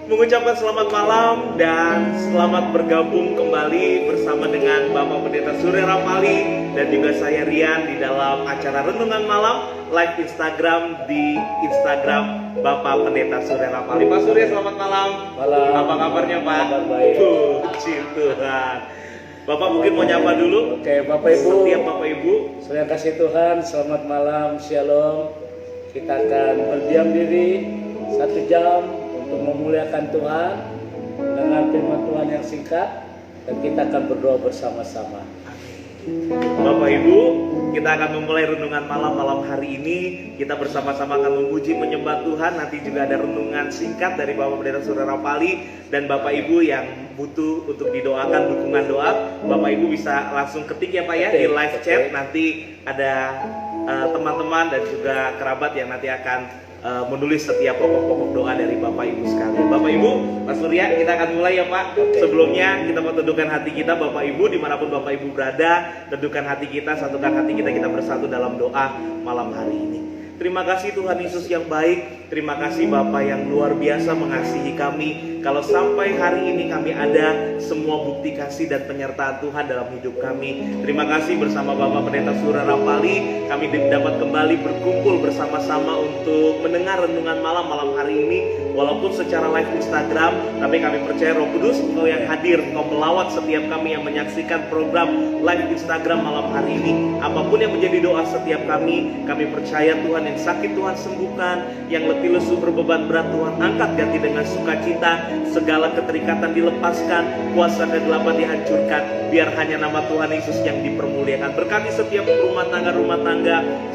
mengucapkan selamat malam dan selamat bergabung kembali bersama dengan Bapak Pendeta Surya Rapali dan juga saya Rian di dalam acara Renungan Malam live Instagram di Instagram Bapak Pendeta Surya Rapali. Pak Surya, selamat malam. Malam. Apa kabarnya Pak? Kabar baik. Puji Tuhan. Bapak mungkin mau nyapa dulu. Oke, Bapak Ibu. Setiap Bapak Ibu. Saudara kasih Tuhan, selamat malam, shalom. Kita akan berdiam diri 1 jam untuk memuliakan Tuhan dengan firman Tuhan yang singkat, dan kita akan berdoa bersama-sama. Bapak Ibu, kita akan memulai renungan malam hari ini. Kita bersama-sama akan memuji menyembah Tuhan. Nanti juga ada renungan singkat dari Bapak Pendeta Surya Rapali. Dan Bapak Ibu yang butuh untuk didoakan dukungan doa, Bapak Ibu bisa langsung ketik ya Pak ya di live chat. Nanti ada teman-teman dan juga kerabat yang nanti akan menulis setiap pokok-pokok doa dari Bapak Ibu sekalian. Bapak Ibu, Pak Surya, kita akan mulai ya Pak. Sebelumnya kita mau teduhkan hati kita, Bapak Ibu, dimanapun Bapak Ibu berada, teduhkan hati kita, satukan hati kita, kita bersatu dalam doa malam hari ini. Terima kasih Tuhan Yesus yang baik. Terima kasih Bapa yang luar biasa mengasihi kami. Kalau sampai hari ini kami ada semua bukti kasih dan penyertaan Tuhan dalam hidup kami. Terima kasih bersama Bapak Pendeta Surya Rapali, kami dapat kembali berkumpul bersama-sama untuk mendengar renungan malam hari ini. Walaupun secara live Instagram, tapi kami percaya Roh Kudus, Engkau yang hadir, Engkau melawat setiap kami yang menyaksikan program live Instagram malam hari ini. Apapun yang menjadi doa setiap kami percaya Tuhan, yang sakit Tuhan sembuhkan, yang letih lesu berbeban berat Tuhan angkat, ganti dengan sukacita, segala keterikatan dilepaskan, kuasa kegelapan dihancurkan, biar hanya nama Tuhan Yesus yang dipermuliakan. Berkati setiap rumah tangga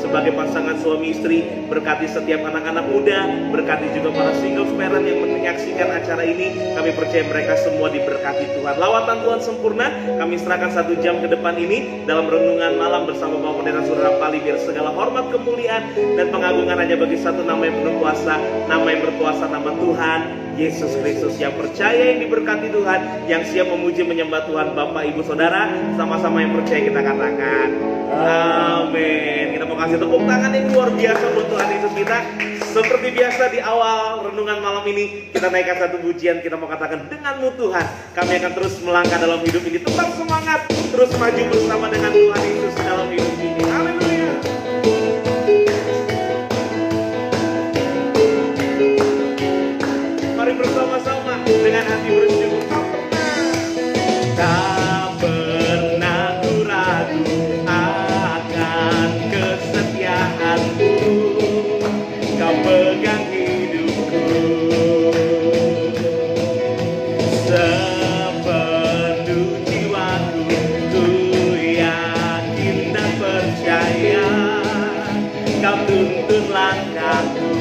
sebagai pasangan suami istri, berkati setiap anak-anak muda, berkati juga para single parent yang menyaksikan acara ini. Kami percaya mereka semua diberkati Tuhan. Lawatan Tuhan sempurna, kami serahkan 1 jam ke depan ini dalam renungan malam bersama Bapak Pendeta Surya Rapali, biar segala hormat, kemuliaan dan pengagungan hanya bagi satu nama yang penuh kuasa, nama yang berkuasa, nama Tuhan Yesus Kristus. Yang percaya, yang diberkati Tuhan, yang siap memuji menyembah Tuhan. Bapak Ibu Saudara, sama-sama yang percaya kita katakan amin. Kita mau kasih tepuk tangan yang luar biasa buat Tuhan Yesus kita. Seperti biasa di awal renungan malam ini, kita naikkan satu pujian. Kita mau katakan, denganmu Tuhan kami akan terus melangkah dalam hidup ini. Tetap semangat, terus maju bersama dengan Tuhan Yesus dalam hidup ini. Haleluya. Mari bersama-sama dengan hati bersyukur. Tak pernah ku ragu akan kesetiaanmu, Kau pegang hidupku sepenuh jiwaku. Ku yakin dan percaya Kau tuntun langkahku.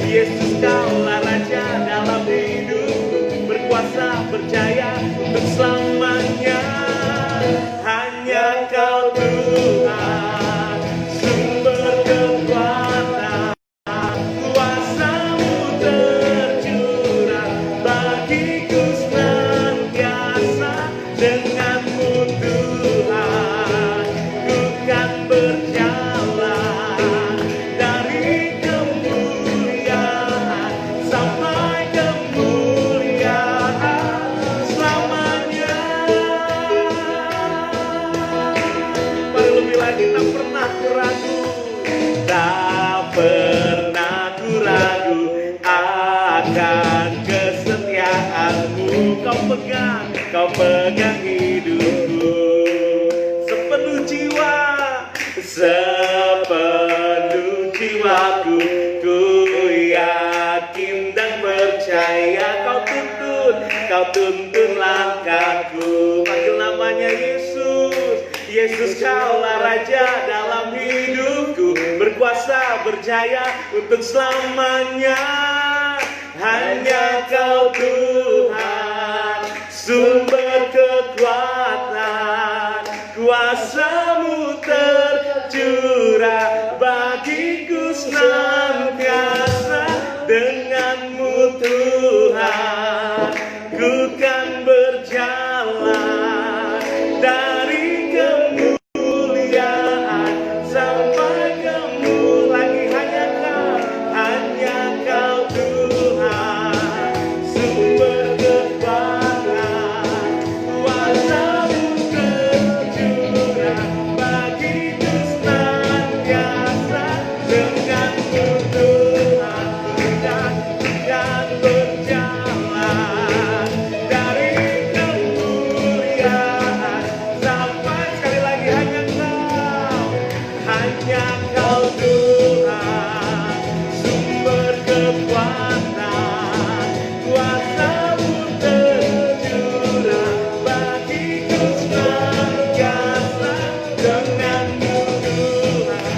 Yesus, Kaulah Raja dalam hidupku, berkuasa berjaya untuk selamanya. Hanya Kau Tuhan, sumber kekuatan, kuasa-Mu tercurah bagiku senantiasa. Denganmu Tuhan, ku kan berjalan dari kemuliaan sampai kemuliaan selamanya. Mari lebih lagi, tak pernah ku ragu, tak pernah ku ragu akan kesetiaanmu. Kau pegang hidupku sepenuh jiwa, sepenuh jiwaku. Ku yakin dan percaya Kau tuntun langkahku. Panggil namanya Yesus. Yesus, Kaulah Raja dalam hidupku, berkuasa berjaya untuk selamanya. Hanya Kau Tuhan, sumber kekuatan, kuasa-Mu tercurah bagiku senantiasa. Denganmu Tuhan, ku kan berjalan dari kemuliaan sampai kemuliaan. Hanya Kau Tuhan. denganmu Tuhan dan berjalan dari kemuliaan sampai sekali lagi hanya Kau Tuhan, sumber kekuatan, kuasa-Mu tercurah bagiku senantiasa denganmu Tuhan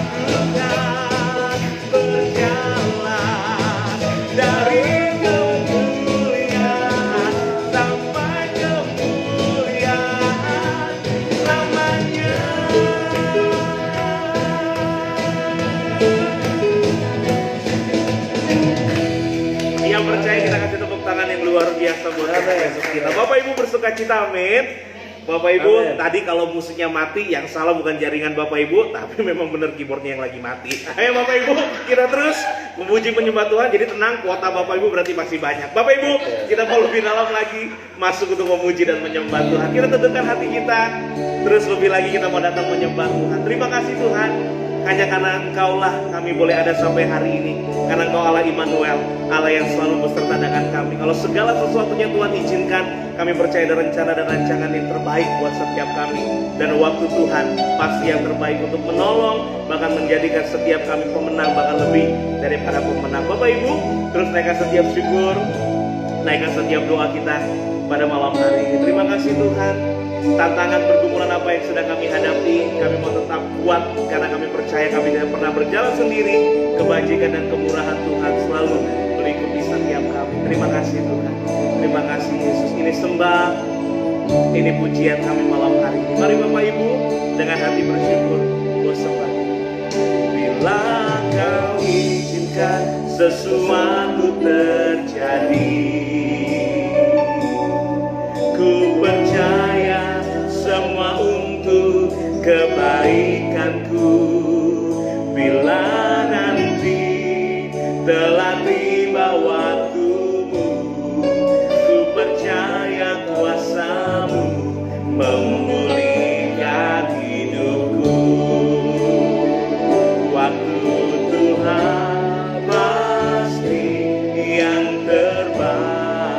berjalan dari kemuliaan sampai kemuliaan selamanya. Yang percaya kita kasih tepuk tangan yang luar biasa buat Yesus kita. Bapak Ibu bersuka cita, amin. Bapak Ibu, Amin. tadi kalau musiknya mati, yang salah bukan jaringan Bapak Ibu, tapi memang benar keyboardnya yang lagi mati. Ayo Bapak Ibu, kita terus memuji menyembah Tuhan. Jadi tenang, kuota Bapak Ibu berarti masih banyak. Bapak Ibu, kita mau lebih dalam lagi masuk untuk memuji dan menyembah Tuhan. Kita tentukan hati kita, terus lebih lagi kita mau datang menyembah Tuhan. Terima kasih Tuhan. Hanya karena Engkaulah kami boleh ada sampai hari ini. Karena Engkau Allah Immanuel, Allah yang selalu beserta dengan kami. Kalau segala sesuatunya Tuhan izinkan, kami percaya ada rencana dan rancangan yang terbaik buat setiap kami. Dan waktu Tuhan pasti yang terbaik untuk menolong, bahkan menjadikan setiap kami pemenang, bahkan lebih daripada pemenang. Bapak Ibu, terus naikkan setiap syukur, naikkan setiap doa kita pada malam hari ini. Terima kasih Tuhan. Tantangan pergumulan apa yang sedang kami hadapi, kami mau tetap kuat karena kami percaya kami tidak pernah berjalan sendiri. Kebajikan dan kemurahan Tuhan selalu mengikuti setiap kami. Terima kasih Tuhan. Terima kasih Yesus. Ini sembah, ini pujian kami malam hari ini. Mari Bapak Ibu dengan hati bersyukur bersembah. Bila Kau izinkan sesuatu terjadi, ku percaya semua untuk kebaikanku. Bila nanti telah tiba waktumu, ku percaya kuasa-Mu memulihkan hidupku. Waktu Tuhan pasti yang terbaik.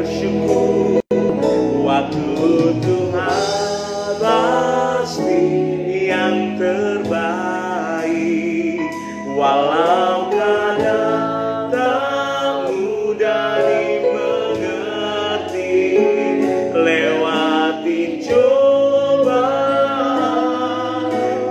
bersyukur. Waktu Tuhan pasti yang terbaik, walau kadang tak mudah dimengerti. Lewati cobaan,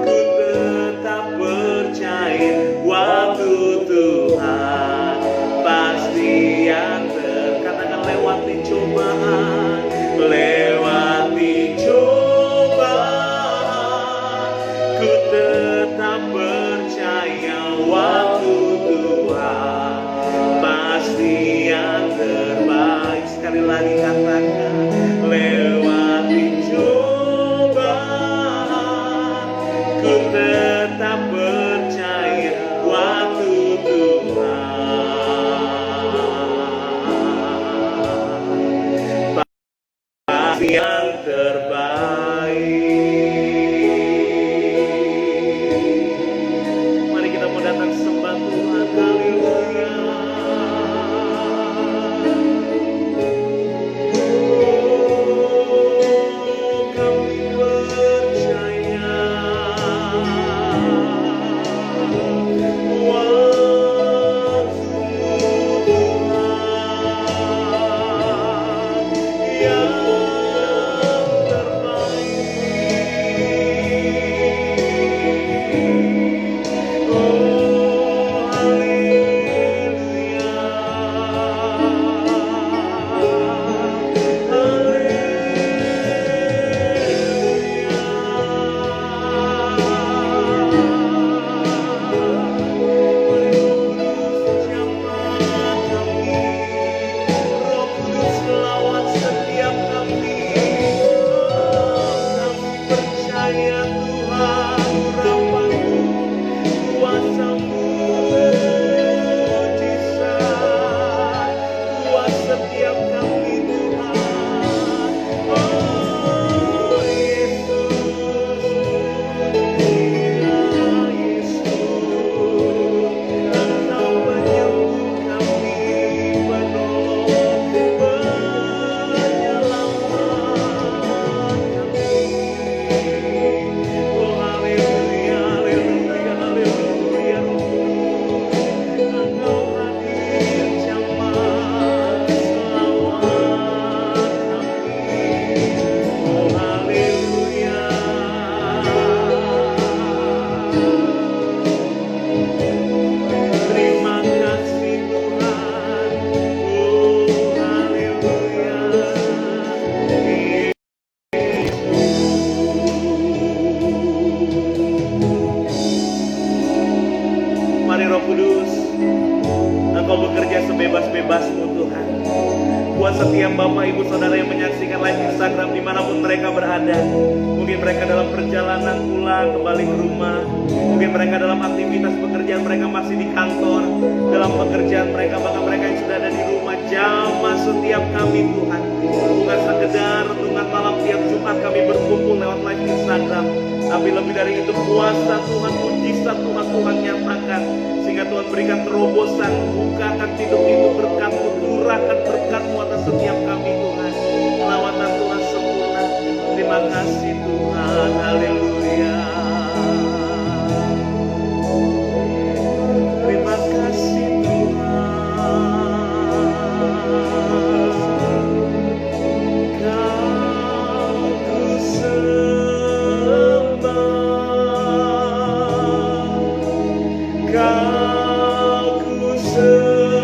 ku tetap percaya waktu Tuhan pasti yang terkatakan. Lewati cobaan, lewati cobaan, ku tetap percaya waktu Tuhan pasti yang terbaik. Sekali lagi katakan, lewati cobaan, ku tetap percaya waktu Tuhan pasti yang terbaik. Mari kita mau datang sembah Tuhan. Haleluya. Oh, kami percaya sebebas-bebasmu Tuhan. Buat setiap Bapak Ibu Saudara yang menyaksikan live Instagram dimanapun mereka berada. Mungkin mereka dalam perjalanan pulang kembali ke rumah. Mungkin mereka dalam aktivitas pekerjaan mereka masih di kantor. Dalam pekerjaan mereka, bahkan mereka yang sudah ada di rumah. Jamah setiap kami Tuhan. Bukan sekedar renungan malam tiap Jumat kami berkumpul lewat live Instagram, tapi lebih dari itu kuasa Tuhan, mujizat Tuhan nyatakan. Sehingga Tuhan berikan terobosan, bukakan pintu-pintu berkat-Mu, curahkan berkat-Mu atas setiap kami Tuhan. Lawatan Tuhan sempurna. Terima kasih Tuhan, haleluya. Terima kasih Tuhan. Kau ku sembah, Kau ku sembah,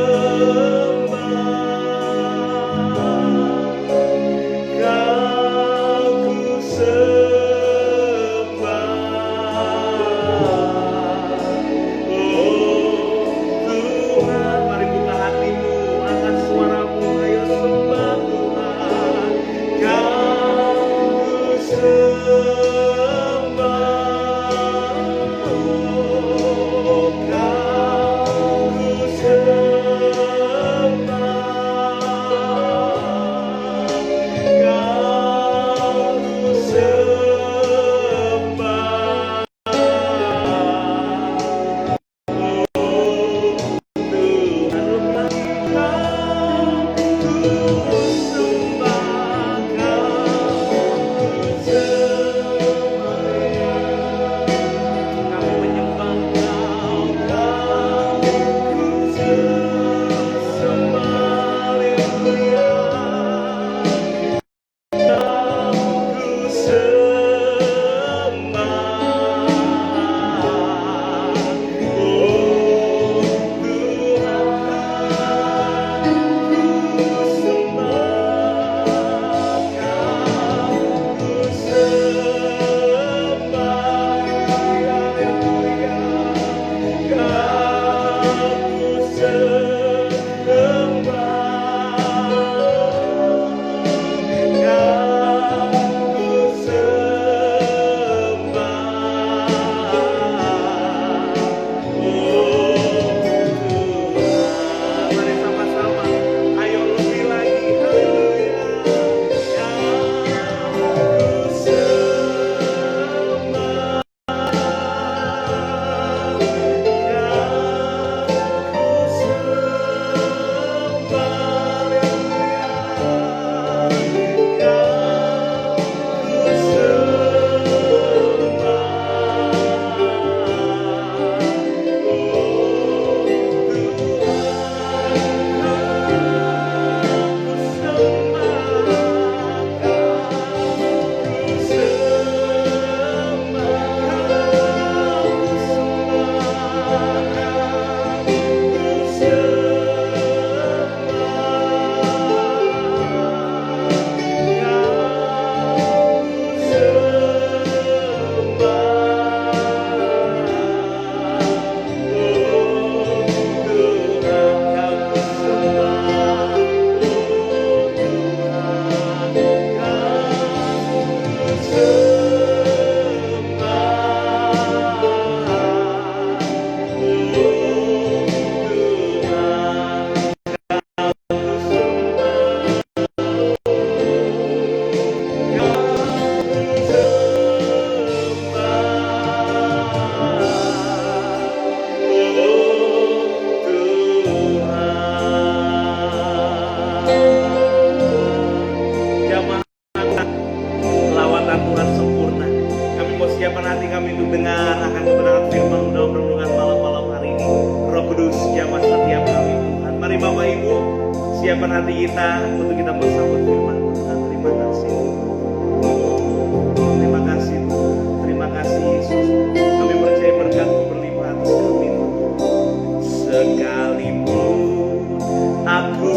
siapkan hati kita untuk kita bersambut firman Tuhan. Terima kasih. Terima kasih Tuhan. Terima kasih Yesus. Kami percaya berkat-Mu berlimpah atas kami Tuhan. Sekalipun aku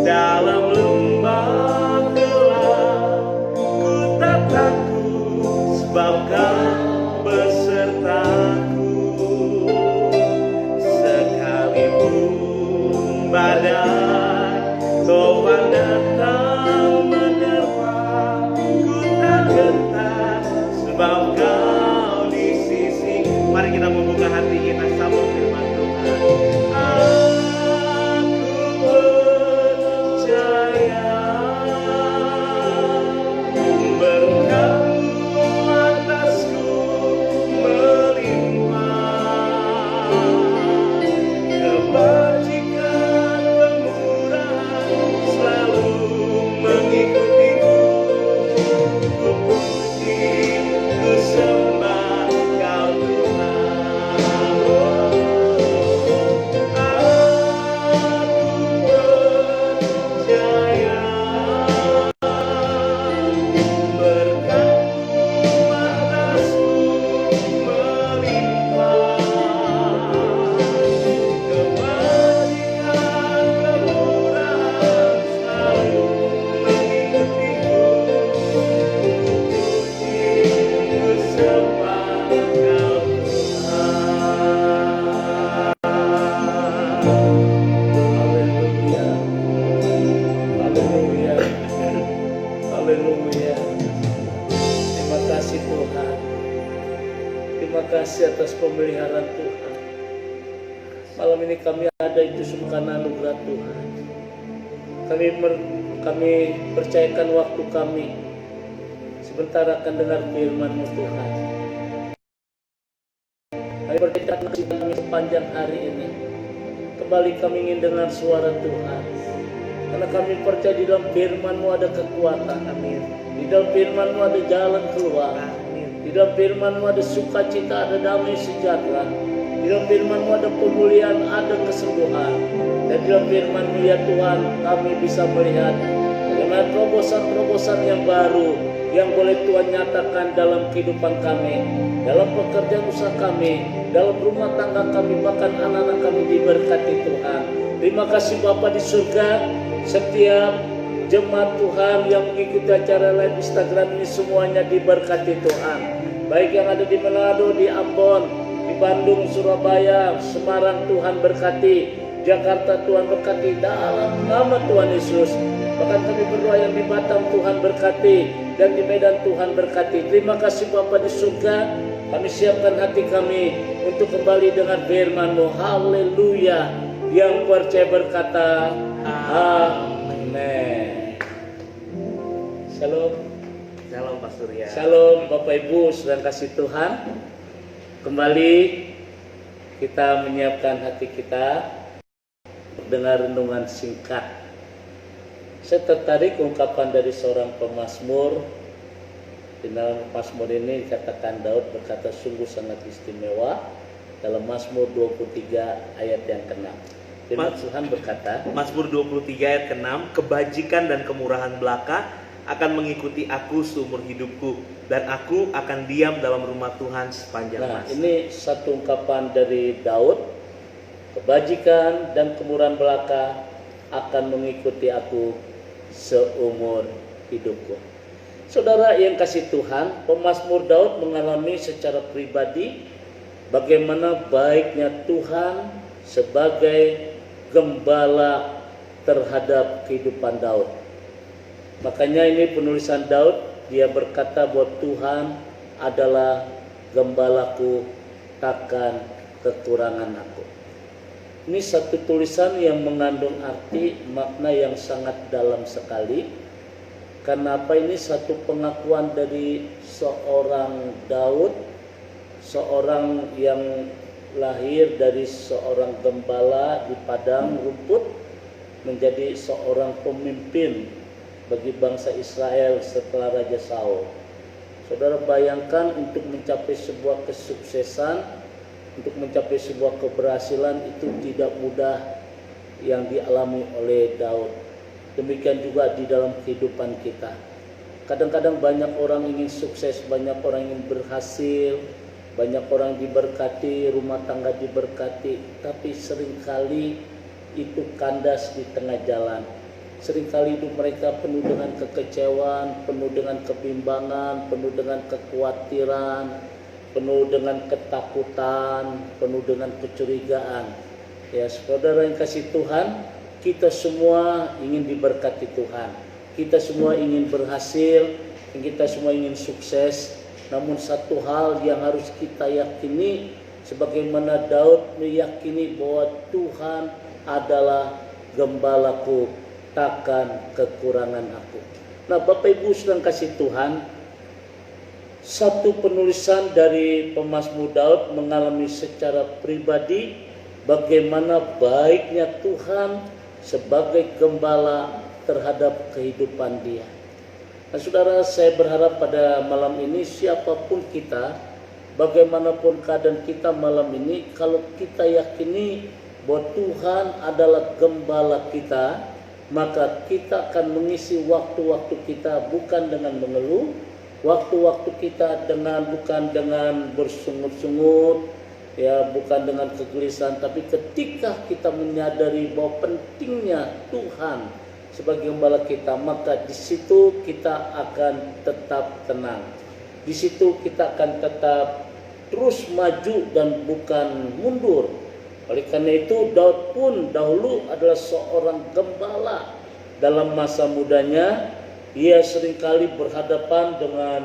dalam lembah gelap, ku tak takut sebab Kau besertaku. Sekalipun badai topan datang menerpa, ku tak gentar sebab Kau di sisi. Mari kita membuka hati kita sambut firman Tuhan. Aku percaya berkat-Mu atasku melimpah, kebajikan kemurahan selalu mengikutiku. Ku puji, ku sembah Kau Tuhan. Aku percaya berkat-Mu atasku melimpah, kebajikan kemurahan selalu mengikutiku. Ku sembah Kau Tuhan. Haleluya. Haleluya. Haleluya. Terima kasih Tuhan. Terima kasih atas pemeliharaan Tuhan. Malam ini kami ada itu semua karena anugerah Tuhan. Kami percayakan waktu kami sebentar akan dengar firman-Mu Tuhan. Kami percayakan kami sepanjang hari ini. Kembali kami ingin dengar suara Tuhan. Karena kami percaya di dalam firman-Mu ada kekuatan. Amin. Di dalam firman-Mu ada jalan keluar. Amin. Di dalam firman-Mu ada sukacita, ada damai sejahtera. Di dalam firman-Mu ada pemulihan, ada kesembuhan. Dan di dalam firman-Mu ya Tuhan, kami bisa melihat bagaimana terobosan-terobosan yang baru yang boleh Tuhan nyatakan dalam kehidupan kami, dalam pekerjaan usaha kami, dalam rumah tangga kami, bahkan anak-anak kami diberkati Tuhan. Terima kasih Bapa di surga, setiap jemaat Tuhan yang mengikuti acara live Instagram ini semuanya diberkati Tuhan. Baik yang ada di Manado, di Ambon, di Bandung, Surabaya, Semarang, Tuhan berkati. Jakarta Tuhan berkati dalam nama Tuhan Yesus. Bahkan kami berdoa yang di Batam Tuhan berkati, dan di Medan Tuhan berkati. Terima kasih Bapa di surga. Kami siapkan hati kami untuk kembali dengan firman-Mu. Haleluya. Yang percaya berkata amin. Shalom. Shalom Pak Surya. Shalom Bapak Ibu sedang kasih Tuhan. Kembali kita menyiapkan hati kita dengar renungan singkat. Saya tertarik ungkapan dari seorang pemazmur. Di dalam Mazmur ini dikatakan Daud berkata sungguh sangat istimewa dalam Mazmur 23 ayat yang ke-6. Firman Tuhan berkata, Mazmur 23 ayat ke-6, kebajikan dan kemurahan belaka akan mengikuti aku seumur hidupku, dan aku akan diam dalam rumah Tuhan sepanjang nah masa. ini satu ungkapan dari Daud, kebajikan dan kemurahan belaka akan mengikuti aku seumur hidupku. Saudara yang kasih Tuhan, pemazmur Daud mengalami secara pribadi bagaimana baiknya Tuhan sebagai gembala terhadap kehidupan Daud. Makanya ini penulisan Daud, dia berkata bahwa Tuhan adalah gembalaku, takkan kekurangan aku. Ini satu tulisan yang mengandung arti makna yang sangat dalam sekali. Kenapa ini satu pengakuan dari seorang Daud, seorang yang lahir dari seorang gembala di padang rumput menjadi seorang pemimpin bagi bangsa Israel setelah Raja Saul. Saudara bayangkan untuk mencapai sebuah kesuksesan, untuk mencapai sebuah keberhasilan itu tidak mudah. yang dialami oleh Daud. Demikian juga di dalam kehidupan kita. Kadang-kadang banyak orang ingin sukses, banyak orang ingin berhasil, banyak orang diberkati, rumah tangga diberkati, tapi seringkali itu kandas di tengah jalan. Seringkali hidup mereka penuh dengan kekecewaan, penuh dengan kebimbangan, penuh dengan kekhawatiran, penuh dengan ketakutan, penuh dengan kecurigaan. Ya, saudara yang kasih Tuhan, kita semua ingin diberkati Tuhan. Kita semua ingin berhasil, kita semua ingin sukses. Namun satu hal yang harus kita yakini, sebagaimana Daud meyakini bahwa Tuhan adalah gembalaku, takkan kekurangan aku. Nah, Bapak Ibu sedang kasih Tuhan, satu penulisan dari pemazmur Daud mengalami secara pribadi bagaimana baiknya Tuhan sebagai gembala terhadap kehidupan dia. Nah, saudara, saya berharap pada malam ini siapapun kita, bagaimanapun keadaan kita malam ini, kalau kita yakini bahwa Tuhan adalah gembala kita, maka kita akan mengisi waktu-waktu kita bukan dengan mengeluh, waktu-waktu kita bukan dengan bersungut-sungut, ya, bukan dengan kegelisahan, tapi ketika kita menyadari bahwa pentingnya Tuhan sebagai gembala kita, maka di situ kita akan tetap tenang. Di situ kita akan tetap terus maju dan bukan mundur. Oleh karena itu Daud pun dahulu adalah seorang gembala. Dalam masa mudanya ia seringkali berhadapan dengan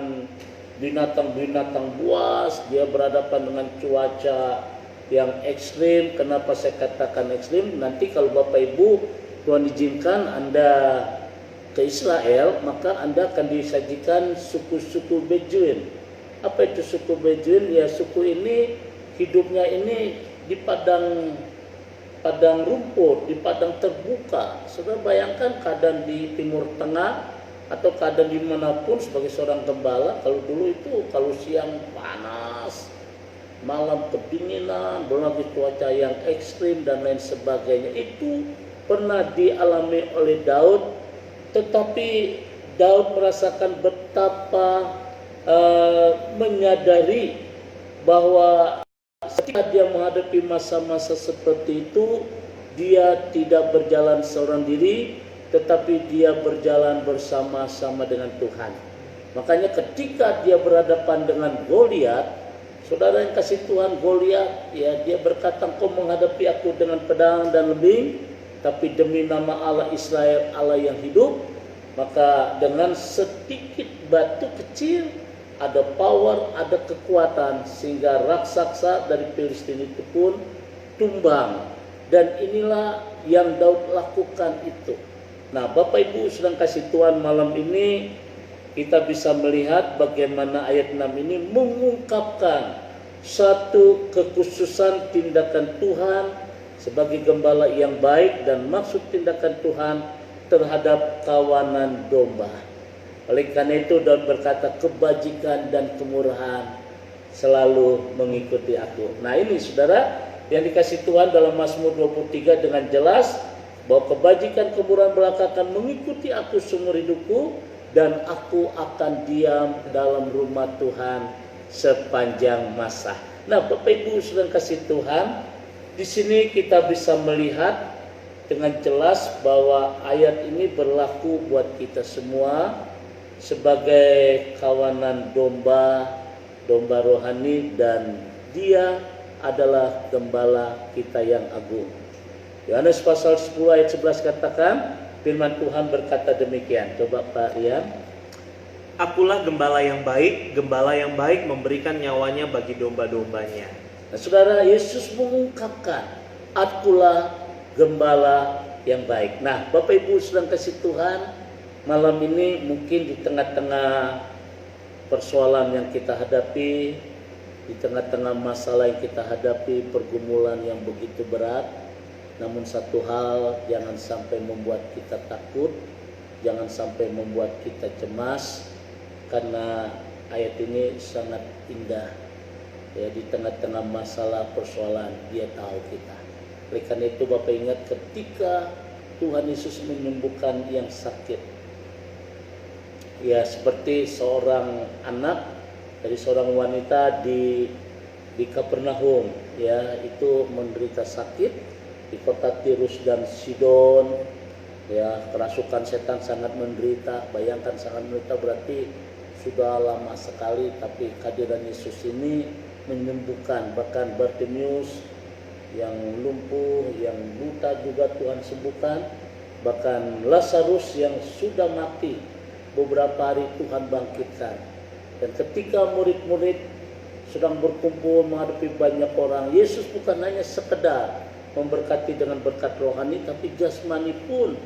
binatang-binatang buas, dia berhadapan dengan cuaca yang ekstrim. Kenapa saya katakan ekstrim? Nanti kalau Bapak Ibu Tuhan izinkan Anda ke Israel, maka Anda akan disajikan suku-suku Beduin. Apa itu suku Beduin? Ya, suku ini hidupnya ini di padang rumput, di padang terbuka. Saudara bayangkan keadaan di Timur Tengah atau keadaan dimanapun sebagai seorang gembala, kalau dulu itu kalau siang panas, malam kedinginan, belum lagi cuaca yang ekstrim dan lain sebagainya, itu pernah dialami oleh Daud. Tetapi Daud merasakan betapa menyadari bahwa ketika dia menghadapi masa-masa seperti itu, dia tidak berjalan seorang diri, tetapi dia berjalan bersama-sama dengan Tuhan. Makanya ketika dia berhadapan dengan Goliat, saudara yang kasih Tuhan, Goliat, ya, dia berkata, "Kau menghadapi aku dengan pedang dan lembing, tapi demi nama Allah Israel, Allah yang hidup." Maka dengan sedikit batu kecil ada power, ada kekuatan, sehingga raksasa dari Filistin itu pun tumbang. Dan inilah yang Daud lakukan itu. Nah, Bapak Ibu sedang kasih Tuhan, malam ini kita bisa melihat bagaimana ayat 6 ini mengungkapkan satu kekhususan tindakan Tuhan sebagai gembala yang baik dan maksud tindakan Tuhan terhadap kawanan domba. Oleh karena itu Daud berkata, kebajikan dan kemurahan selalu mengikuti aku. Nah, ini saudara yang dikasih Tuhan dalam Mazmur 23 dengan jelas bahwa kebajikan kemurahan belaka akan mengikuti aku seumur hidupku, dan aku akan diam dalam rumah Tuhan sepanjang masa. Nah, Bapak Ibu sedang kasih Tuhan, di sini kita bisa melihat dengan jelas bahwa ayat ini berlaku buat kita semua sebagai kawanan domba rohani, dan dia adalah gembala kita yang agung. Yohanes pasal 10 ayat 11 katakan, firman Tuhan berkata demikian. Coba Pak Rian. Akulah gembala yang baik memberikan nyawanya bagi domba-dombanya. Nah, saudara, Yesus mengungkapkan, akulah gembala yang baik. Nah, Bapak Ibu sedang kasih Tuhan, malam ini mungkin di tengah-tengah persoalan yang kita hadapi, di tengah-tengah masalah yang kita hadapi, pergumulan yang begitu berat, namun satu hal, jangan sampai membuat kita takut, jangan sampai membuat kita cemas, karena ayat ini sangat indah. Ya, di tengah-tengah masalah persoalan, dia tahu kita. Oleh karena itu Bapak ingat ketika Tuhan Yesus menyembuhkan yang sakit, ya seperti seorang anak dari seorang wanita di Kapernaum, ya itu menderita sakit di kota Tirus dan Sidon, ya kerasukan setan sangat menderita. Bayangkan sangat menderita berarti sudah lama sekali, tapi kehadiran Yesus ini menyembuhkan. Bahkan Bartimeus yang lumpuh, yang buta juga Tuhan sembuhkan. Bahkan Lazarus yang sudah mati beberapa hari Tuhan bangkitkan. Dan ketika murid-murid sedang berkumpul menghadapi banyak orang, Yesus bukan hanya sekedar memberkati dengan berkat rohani, tapi jasmani pun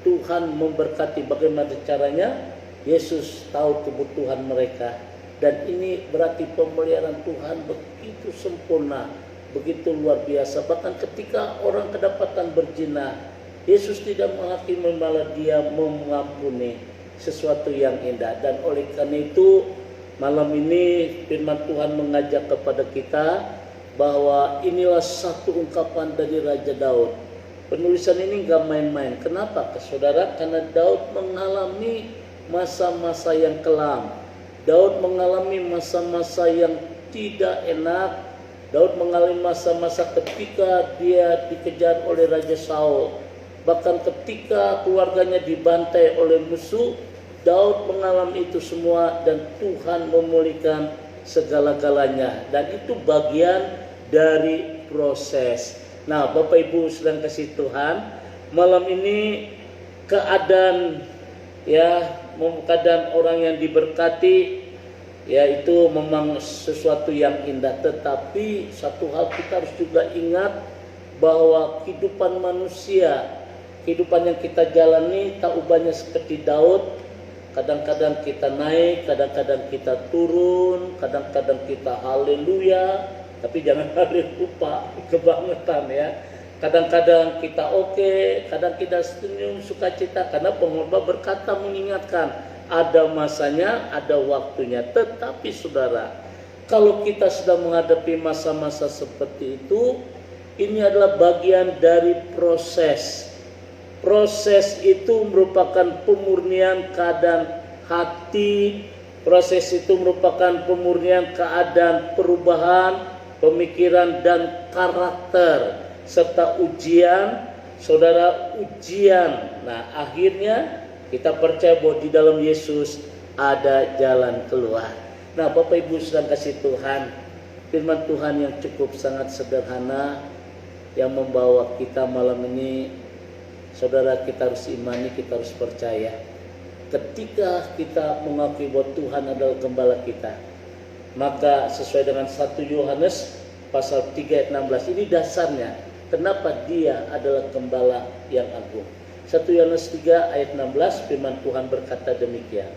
Tuhan memberkati. Bagaimana caranya? Yesus tahu kebutuhan mereka, dan ini berarti pemeliharaan Tuhan begitu sempurna, begitu luar biasa. Bahkan ketika orang kedapatan berzina, Yesus tidak menghakimi, malah dia mengampuni, sesuatu yang indah. Dan oleh karena itu malam ini firman Tuhan mengajak kepada kita bahwa inilah satu ungkapan dari Raja Daud. Penulisan ini gak main-main. Kenapa? Saudara, karena Daud mengalami masa-masa yang kelam. Daud mengalami masa-masa yang tidak enak. Daud mengalami masa-masa ketika dia dikejar oleh Raja Saul. Bahkan ketika keluarganya dibantai oleh musuh, Daud mengalami itu semua, dan Tuhan memulihkan segala-galanya. Dan itu bagian dari proses. Nah, Bapak Ibu sedang kasih Tuhan, malam ini keadaan orang yang diberkati, yaitu memang sesuatu yang indah. Tetapi satu hal kita harus juga ingat bahwa kehidupan manusia, kehidupan yang kita jalani tak ubahnya seperti Daud. Kadang-kadang kita naik, kadang-kadang kita turun, kadang-kadang kita haleluya, tapi jangan lupa kebangetan ya. Kadang-kadang kita oke, kadang kita senyum sukacita, karena pengkhotbah berkata mengingatkan ada masanya, ada waktunya. Tetapi saudara, kalau kita sedang menghadapi masa-masa seperti itu, ini adalah bagian dari proses. Proses itu merupakan pemurnian keadaan hati. Proses itu merupakan pemurnian keadaan perubahan pemikiran dan karakter, serta ujian. Saudara, ujian. Nah, akhirnya kita percaya bahwa di dalam Yesus ada jalan keluar. Nah, Bapak Ibu sedang kasih Tuhan, firman Tuhan yang cukup sangat sederhana yang membawa kita malam ini. Saudara, kita harus imani, kita harus percaya. Ketika kita mengakui bahwa Tuhan adalah gembala kita, maka sesuai dengan 1 Yohanes pasal 3 ayat 16, ini dasarnya kenapa dia adalah gembala yang agung. 1 Yohanes 3 ayat 16, firman Tuhan berkata demikian.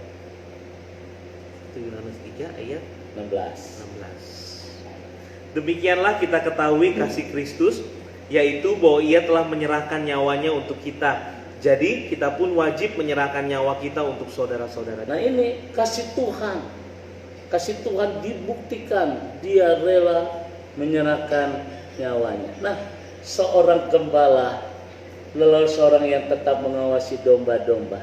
1 Yohanes 3 ayat 16. Demikianlah kita ketahui kasih Kristus, yaitu bahwa ia telah menyerahkan nyawanya untuk kita. Jadi kita pun wajib menyerahkan nyawa kita untuk saudara-saudara. Nah, ini kasih Tuhan. Kasih Tuhan dibuktikan, dia rela menyerahkan nyawanya. Nah, seorang gembala adalah seorang yang tetap mengawasi domba-domba.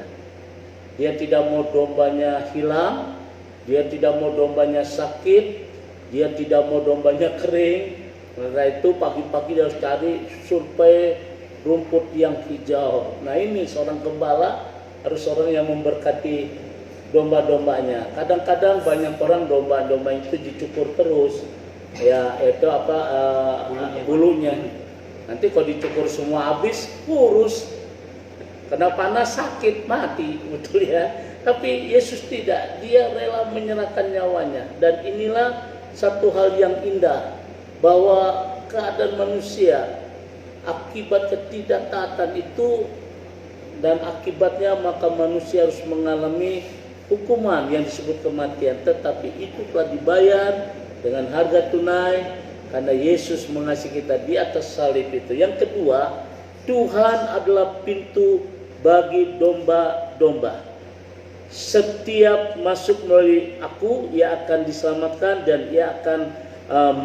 Dia tidak mau dombanya hilang, dia tidak mau dombanya sakit, dia tidak mau dombanya kering. Karena itu pagi-pagi dia harus cari survei rumput yang hijau. Nah, ini seorang gembala harus seorang yang memberkati domba-dombanya. Kadang-kadang banyak orang domba-domba itu dicukur terus, ya itu bulunya. Nanti kalau dicukur semua habis, kurus, kena panas sakit mati, betul ya. Tapi Yesus tidak, dia rela menyerahkan nyawanya. Dan inilah satu hal yang indah, bahwa keadaan manusia akibat ketidaktaatan itu, dan akibatnya maka manusia harus mengalami hukuman yang disebut kematian. Tetapi itu telah dibayar dengan harga tunai karena Yesus mengasihi kita di atas salib itu. Yang kedua, Tuhan adalah pintu bagi domba-domba. Setiap masuk melalui aku, ia akan diselamatkan, dan ia akan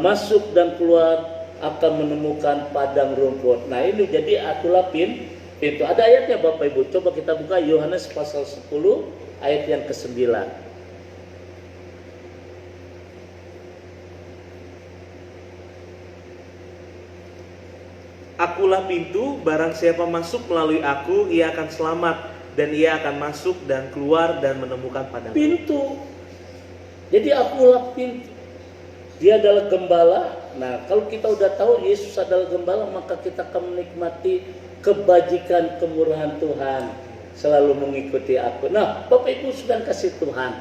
masuk dan keluar akan menemukan padang rumput. Nah ini jadi akulah pintu. Ada ayatnya Bapak Ibu, coba kita buka Yohanes pasal 10 ayat yang ke-9. Akulah pintu, barang siapa masuk melalui aku, ia akan selamat, dan ia akan masuk dan keluar dan menemukan padang. Pintu. Jadi akulah pintu. Dia adalah gembala. Nah, kalau kita udah tahu Yesus adalah gembala, maka kita akan menikmati kebajikan kemurahan Tuhan, selalu mengikuti aku. Nah, Bapak Ibu sedang kasih Tuhan.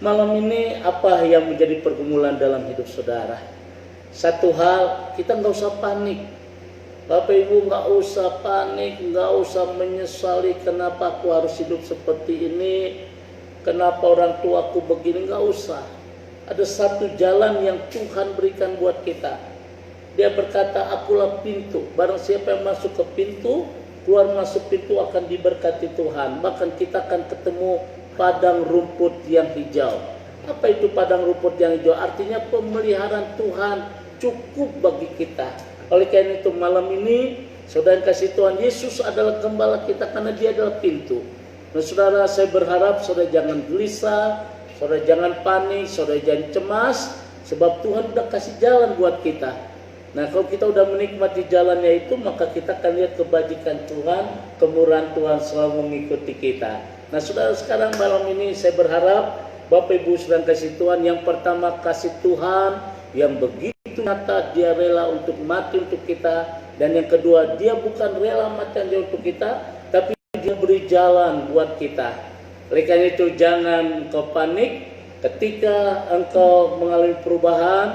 Malam ini apa yang menjadi pergumulan dalam hidup saudara? Satu hal, kita nggak usah panik. Bapak Ibu nggak usah panik, nggak usah menyesali kenapa aku harus hidup seperti ini, kenapa orang tuaku begini, nggak usah. Ada satu jalan yang Tuhan berikan buat kita. Dia berkata, akulah pintu. Barang siapa yang masuk ke pintu, keluar masuk pintu akan diberkati Tuhan. Bahkan kita akan ketemu padang rumput yang hijau. Apa itu padang rumput yang hijau? Artinya pemeliharaan Tuhan cukup bagi kita. Oleh karena itu malam ini, saudara kasih Tuhan, Yesus adalah gembala kita karena dia adalah pintu. Nah saudara, saya berharap saudara jangan gelisah, saudara jangan panik, saudara jangan cemas, sebab Tuhan sudah kasih jalan buat kita. Nah kalau kita sudah menikmati jalannya itu, maka kita akan lihat kebajikan Tuhan, kemurahan Tuhan selalu mengikuti kita. Nah saudara, sekarang malam ini saya berharap Bapak Ibu sedang kasih Tuhan, yang pertama kasih Tuhan yang begitu nyata, dia rela untuk mati untuk kita. Dan yang kedua, dia bukan rela mati aja untuk kita, tapi dia beri jalan buat kita. Oleh karena itu jangan engkau panik ketika engkau mengalami perubahan.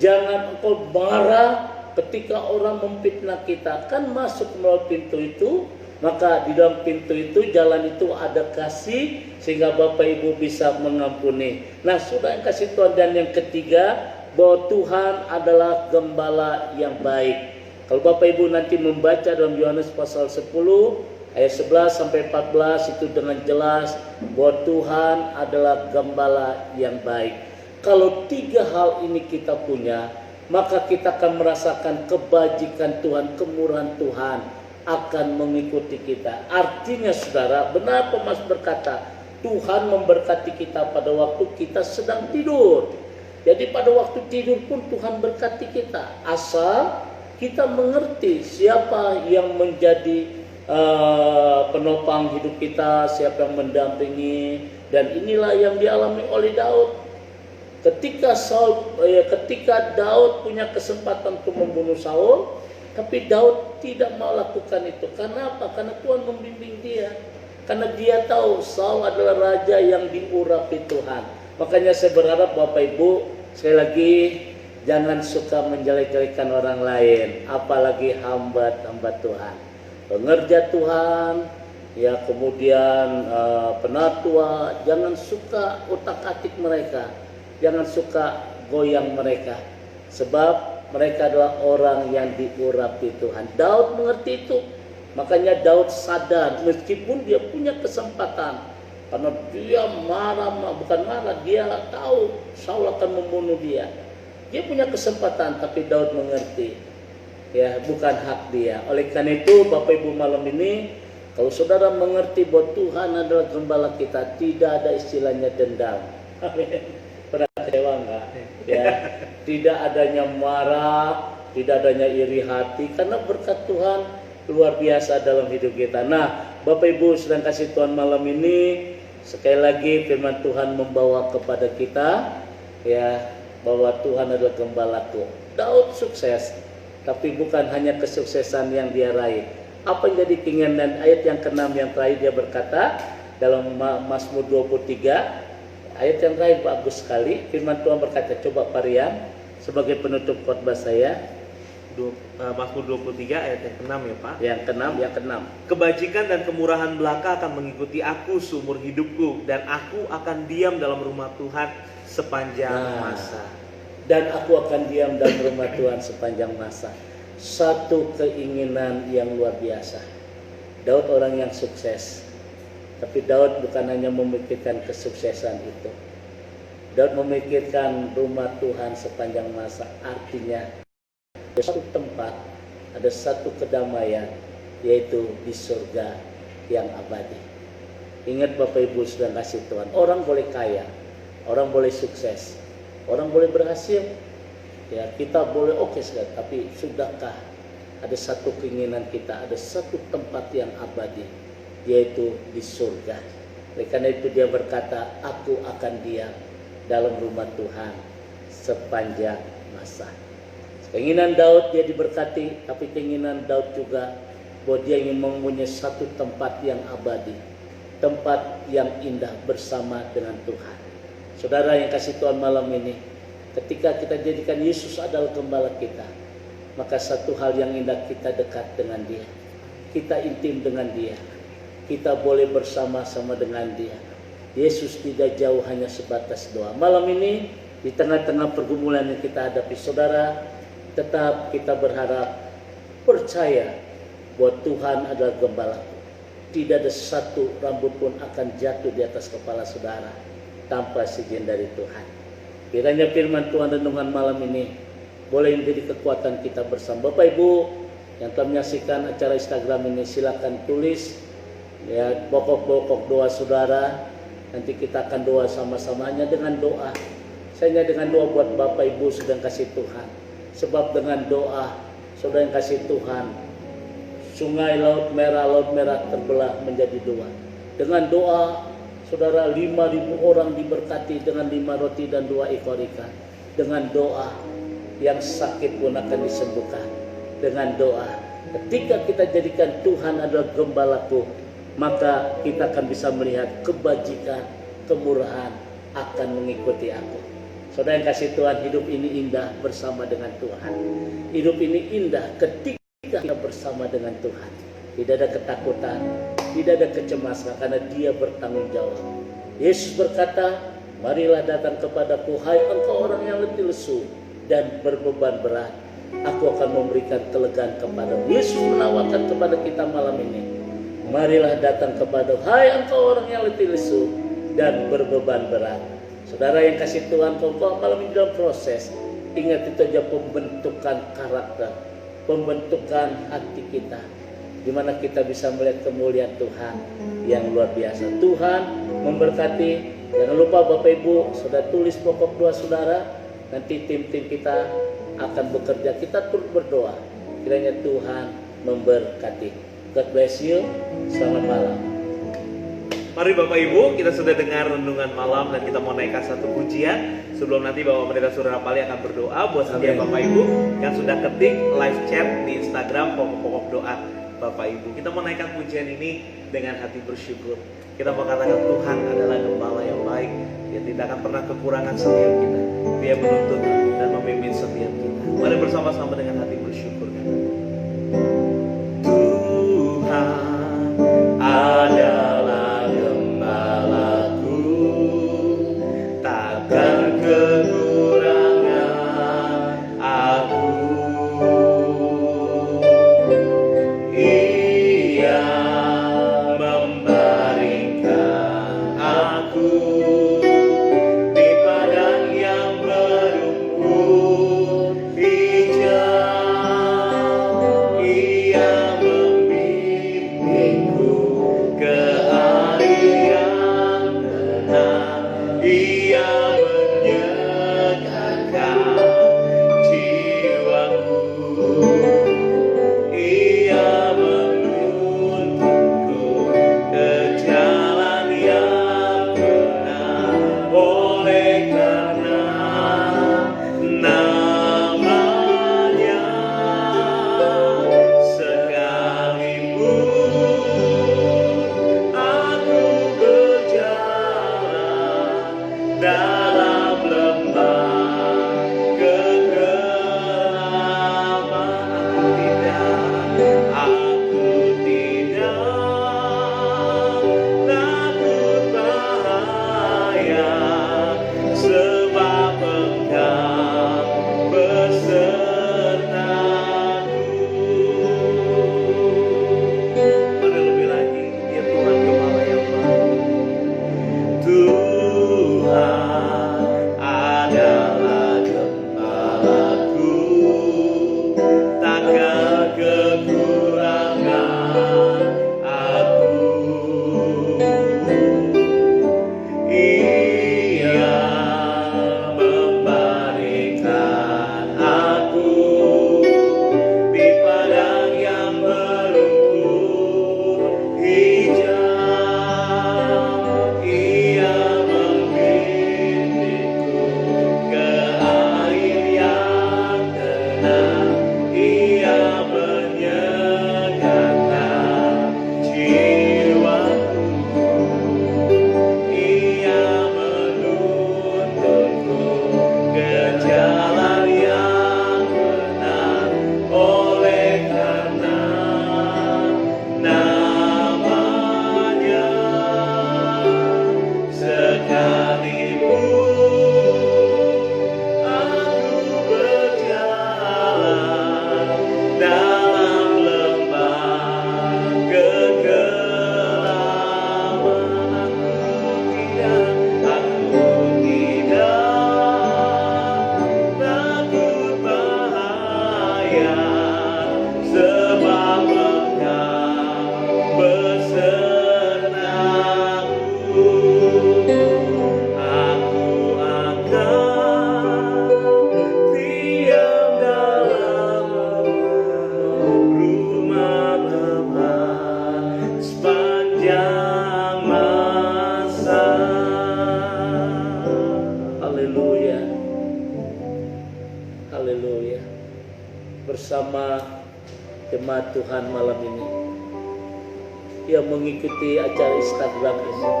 Jangan engkau marah ketika orang memfitnah kita. Kan masuk melalui pintu itu, maka di dalam pintu itu, jalan itu ada kasih, sehingga Bapak Ibu bisa mengampuni. Nah sudah yang kasih Tuhan. Dan yang ketiga, bahwa Tuhan adalah gembala yang baik. Kalau Bapak Ibu nanti membaca dalam Yohanes pasal 10 ayat 11 sampai 14, itu dengan jelas bahwa Tuhan adalah gembala yang baik. Kalau tiga hal ini kita punya, maka kita akan merasakan kebajikan Tuhan, kemurahan Tuhan akan mengikuti kita. Artinya saudara, benar Thomas berkata, Tuhan memberkati kita pada waktu kita sedang tidur. Jadi pada waktu tidur pun Tuhan berkati kita, asal kita mengerti siapa yang menjadi penopang hidup kita, siapa yang mendampingi. Dan inilah yang dialami oleh Daud. Ketika Daud punya kesempatan untuk membunuh Saul, tapi Daud tidak mau lakukan itu. Karena apa? Karena Tuhan membimbing dia. Karena dia tahu Saul adalah raja yang diurapi Tuhan. Makanya saya berharap Bapak Ibu, sekali lagi, jangan suka menjelek-jelekan orang lain, apalagi hamba-hamba Tuhan, pengerja Tuhan, ya kemudian penatua. Jangan suka utak-atik mereka, jangan suka goyang mereka, sebab mereka adalah orang yang diurapi Tuhan. Daud mengerti itu, makanya Daud sadar meskipun dia punya kesempatan. Karena dia bukan marah, dia tahu Saul akan membunuh dia. Dia punya kesempatan, tapi Daud mengerti, ya bukan hak dia. Oleh karena itu Bapak Ibu malam ini, kalau saudara mengerti bahwa Tuhan adalah gembala kita, tidak ada istilahnya dendam. Pernah kecewa enggak? Ya, tidak adanya marah, tidak adanya iri hati, karena berkat Tuhan luar biasa dalam hidup kita. Nah, Bapak Ibu sedang kasih Tuhan malam ini, sekali lagi firman Tuhan membawa kepada kita, ya, bahwa Tuhan adalah gembalaku. Daud sukses, tapi bukan hanya kesuksesan yang dia raih. Apa yang jadi keinginan? Ayat yang ke-6 yang terakhir dia berkata dalam Mazmur 23, ayat yang terakhir bagus sekali. Firman Tuhan berkata, coba Pak Rian sebagai penutup khotbah saya. Mazmur 23 ayat yang ke-6 ya Pak. Yang ke-6. Kebajikan dan kemurahan belaka akan mengikuti aku seumur hidupku, dan aku akan diam dalam rumah Tuhan sepanjang masa. Dan aku akan diam dalam rumah Tuhan sepanjang masa. Satu keinginan yang luar biasa. Daud orang yang sukses, tapi Daud bukan hanya memikirkan kesuksesan itu. Daud memikirkan rumah Tuhan sepanjang masa. Artinya Ada satu tempat, ada satu kedamaian, yaitu di surga yang abadi. Ingat Bapak Ibu sudah kasih Tuhan, orang boleh kaya, orang boleh sukses, orang boleh berhasil, ya kita boleh oke sekali, tapi sudahkah ada satu keinginan kita, ada satu tempat yang abadi, yaitu di surga. Oleh karena itu dia berkata, aku akan diam dalam rumah Tuhan sepanjang masa. Keinginan Daud dia diberkati, tapi keinginan Daud juga bahwa dia ingin mempunyai satu tempat yang abadi, tempat yang indah bersama dengan Tuhan. Saudara yang kasih Tuhan malam ini, ketika kita jadikan Yesus adalah gembala kita, maka satu hal yang indah, kita dekat dengan Dia, kita intim dengan Dia, kita boleh bersama-sama dengan Dia. Yesus tidak jauh, hanya sebatas doa. Malam ini di tengah-tengah pergumulan yang kita hadapi, saudara, tetap kita berharap, percaya bahwa Tuhan adalah gembalaku. Tidak ada satu rambut pun akan jatuh di atas kepala saudara tanpa izin dari Tuhan. Kiranya firman Tuhan renungan malam ini boleh menjadi kekuatan kita bersama. Bapak Ibu yang telah menyaksikan acara Instagram ini, silakan tulis ya pokok-pokok doa saudara. Nanti kita akan doa sama-samanya dengan doa. Saya dengan doa buat Bapak Ibu sedang kasih Tuhan. Sebab dengan doa saudara yang kasih Tuhan, sungai Laut Merah terbelah menjadi dua. Dengan doa saudara 5.000 orang diberkati dengan 5 roti dan 2 ekor ikan. Dengan doa yang sakit pun akan disembuhkan. Dengan doa, ketika kita jadikan Tuhan adalah gembalaku, maka kita akan bisa melihat kebajikan, kemurahan akan mengikuti aku. Saudara yang kasih Tuhan, hidup ini indah bersama dengan Tuhan. Hidup ini indah ketika kita bersama dengan Tuhan. Tidak ada ketakutan, tidak ada kecemasan, karena Dia bertanggung jawab. Yesus berkata, marilah datang kepadaku, hai engkau orang yang letih lesu dan berbeban berat, aku akan memberikan kelegaan kepadamu. Yesus menawarkan kepada kita malam ini, marilah datang kepada, hai engkau orang yang letih lesu dan berbeban berat. Saudara yang kasih Tuhan, kau malam ini dalam proses, ingat itu aja pembentukan karakter, pembentukan hati kita, di mana kita bisa melihat kemuliaan Tuhan yang luar biasa. Tuhan memberkati. Jangan lupa Bapak Ibu, saudara tulis pokok doa saudara. Nanti tim-tim kita akan bekerja. Kita turut berdoa. Kiranya Tuhan memberkati. God bless you. Selamat malam. Mari Bapak Ibu, kita sudah dengar renungan malam dan kita mau naikkan satu pujian. Sebelum nanti Bapak Pendeta Surya Rapali akan berdoa buat setiap Bapak Ibu yang sudah ketik live chat di Instagram pokok-pokok doa Bapak Ibu. Kita mau naikkan pujian ini dengan hati bersyukur. Kita mau katakan Tuhan adalah gembala yang baik. Dia tidak akan pernah kekurangan setiap kita. Dia menuntut dan memimpin setiap kita. Mari bersama-sama dengan hati bersyukur. Tuhan adalah gembalaku, takkan kekurangan aku. Ia membaringkan aku di padang yang berumput hijau. bersama jemaat Tuhan malam ini yang mengikuti acara Instagram ini.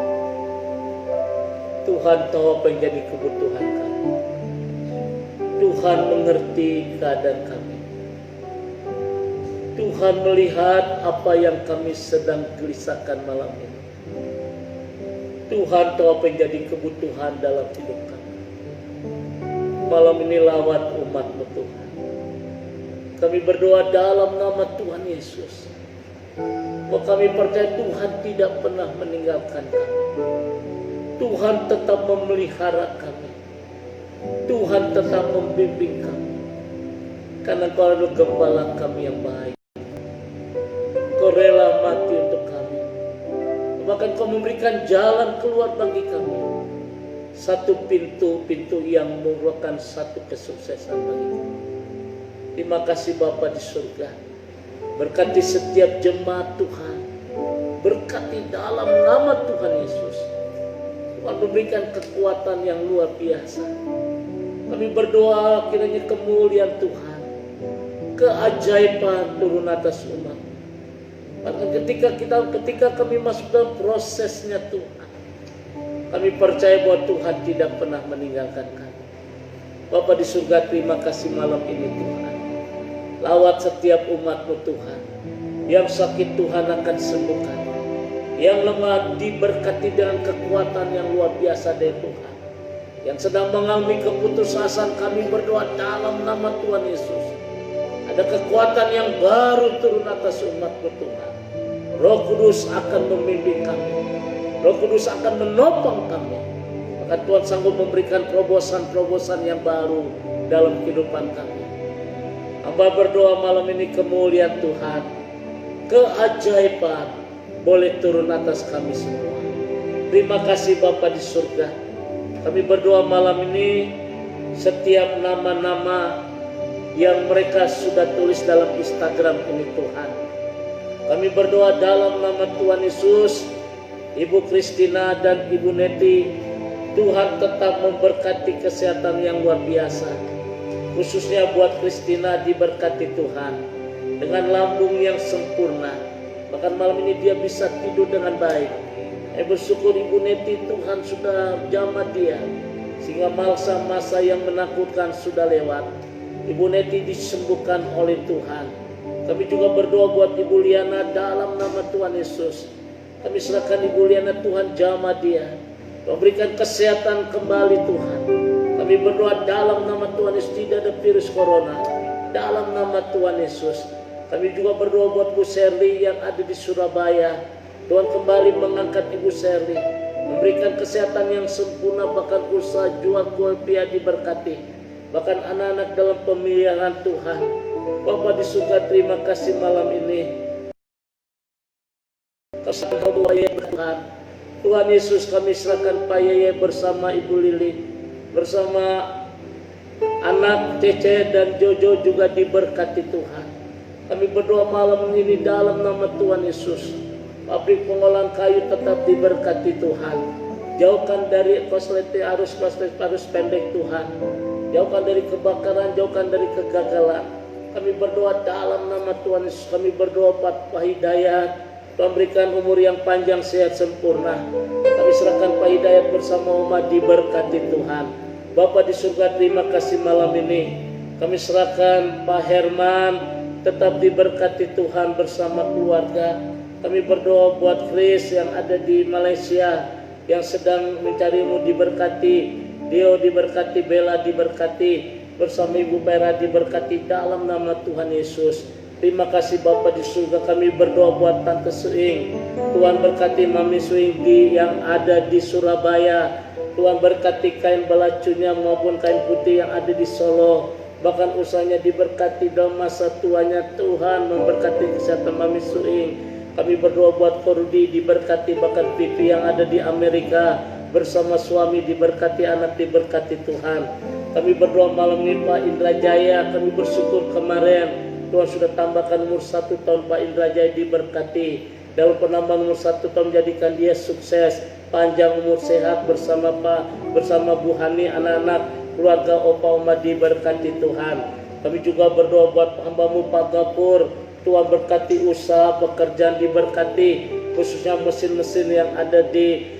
Tuhan tahu apa yang jadi kebutuhan kami. Tuhan mengerti keadaan kami. Tuhan melihat apa yang kami sedang gelisahkan malam ini. Tuhan tahu apa yang jadi kebutuhan dalam hidup kami. Malam ini lawat umat-Mu Tuhan. Kami berdoa dalam nama Tuhan Yesus. Bahwa kami percaya Tuhan tidak pernah meninggalkan kami. Tuhan tetap memelihara kami. Tuhan tetap membimbing kami. Karena Kau adalah gembala kami yang baik. Kau rela mati untuk kami. Bahkan Kau memberikan jalan keluar bagi kami. Satu pintu yang merupakan satu kesuksesan bagi kami. Terima kasih Bapa di surga. Berkati setiap jemaat Tuhan. Berkati dalam nama Tuhan Yesus. Tuhan memberikan kekuatan yang luar biasa. Kami berdoa kiranya kemuliaan Tuhan, keajaiban turun atas umat. Bahkan ketika kami masuk dalam prosesnya Tuhan, kami percaya bahwa Tuhan tidak pernah meninggalkan kami. Bapa di surga, terima kasih malam ini Tuhan. Lawat setiap umat-Mu Tuhan. Yang sakit Tuhan akan sembuhkan. Yang lemah diberkati dengan kekuatan yang luar biasa dari Tuhan. Yang sedang mengalami keputusasaan, kami berdoa dalam nama Tuhan Yesus. Ada kekuatan yang baru turun atas umat-Mu Tuhan. Roh Kudus akan membimbing kami. Roh Kudus akan menopang kami. Maka Tuhan sanggup memberikan terobosan-terobosan yang baru dalam kehidupan kami. Hamba berdoa malam ini kemuliaan Tuhan, keajaiban boleh turun atas kami semua. Terima kasih Bapa di surga. Kami berdoa malam ini setiap nama-nama yang mereka sudah tulis dalam Instagram ini Tuhan. Kami berdoa dalam nama Tuhan Yesus, Ibu Kristina dan Ibu Neti, Tuhan tetap memberkati kesehatan yang luar biasa. Khususnya buat Kristina diberkati Tuhan dengan lambung yang sempurna. Bahkan malam ini dia bisa tidur dengan baik. Saya bersyukur Ibu Neti, Tuhan sudah jamah dia sehingga masa-masa yang menakutkan sudah lewat. Ibu Neti disembuhkan oleh Tuhan. Kami juga berdoa buat Ibu Liana dalam nama Tuhan Yesus. Kami serahkan Ibu Liana, Tuhan jamah dia, memberikan kesehatan kembali Tuhan. Kami berdoa dalam nama Tuhan Yesus, tidak ada virus corona. Dalam nama Tuhan Yesus. Kami juga berdoa buat Bu Sherly yang ada di Surabaya. Tuhan kembali mengangkat Ibu Sherly, memberikan kesehatan yang sempurna, bahkan usaha jual kulpia diberkati. Bahkan anak-anak dalam pemeliharaan Tuhan. Bapa di surga, terima kasih malam ini. Tuhan. Tuhan Yesus, kami serahkan Pak Yeye bersama Ibu Lili, bersama anak Cece dan Jojo juga diberkati Tuhan. Kami berdoa malam ini dalam nama Tuhan Yesus. Pabrik pengolahan kayu tetap diberkati Tuhan. Jauhkan dari kosleti arus pendek Tuhan. Jauhkan dari kebakaran, jauhkan dari kegagalan. Kami berdoa dalam nama Tuhan Yesus. Kami berdoa Pak Hidayat, Tuhan berikan umur yang panjang, sehat sempurna. Kami serahkan Pak Hidayat bersama umat diberkati Tuhan. Bapa di surga, terima kasih malam ini. Kami serahkan Pak Herman, tetap diberkati Tuhan bersama keluarga. Kami berdoa buat Chris yang ada di Malaysia, yang sedang mencarimu diberkati. Dio diberkati, Bella diberkati, bersama Ibu Pera diberkati dalam nama Tuhan Yesus. Terima kasih Bapa di surga. Kami berdoa buat Tante Suing. Tuhan berkati Mami Suing yang ada di Surabaya. Tuhan berkati kain belacunya maupun kain putih yang ada di Solo. Bahkan usahanya diberkati dalam masa tuanya. Tuhan memberkati kesehatan Mami Suing. Kami berdoa buat Korudi diberkati, bahkan Pipi yang ada di Amerika bersama suami diberkati, anak diberkati Tuhan. Kami berdoa malam ini Pak Indra Jaya. Kami bersyukur kemarin Tuhan sudah tambahkan umur 1 tahun Pak Indra Jaya diberkati. Dalam penambahan umur 1 tahun jadikan dia sukses, panjang umur, sehat bersama Bu Hani, anak-anak, keluarga Opa Oma diberkati Tuhan. Kami juga berdoa buat hamba-Mu Pak Gapur, Tuhan berkati usaha pekerjaan diberkati, khususnya mesin-mesin yang ada di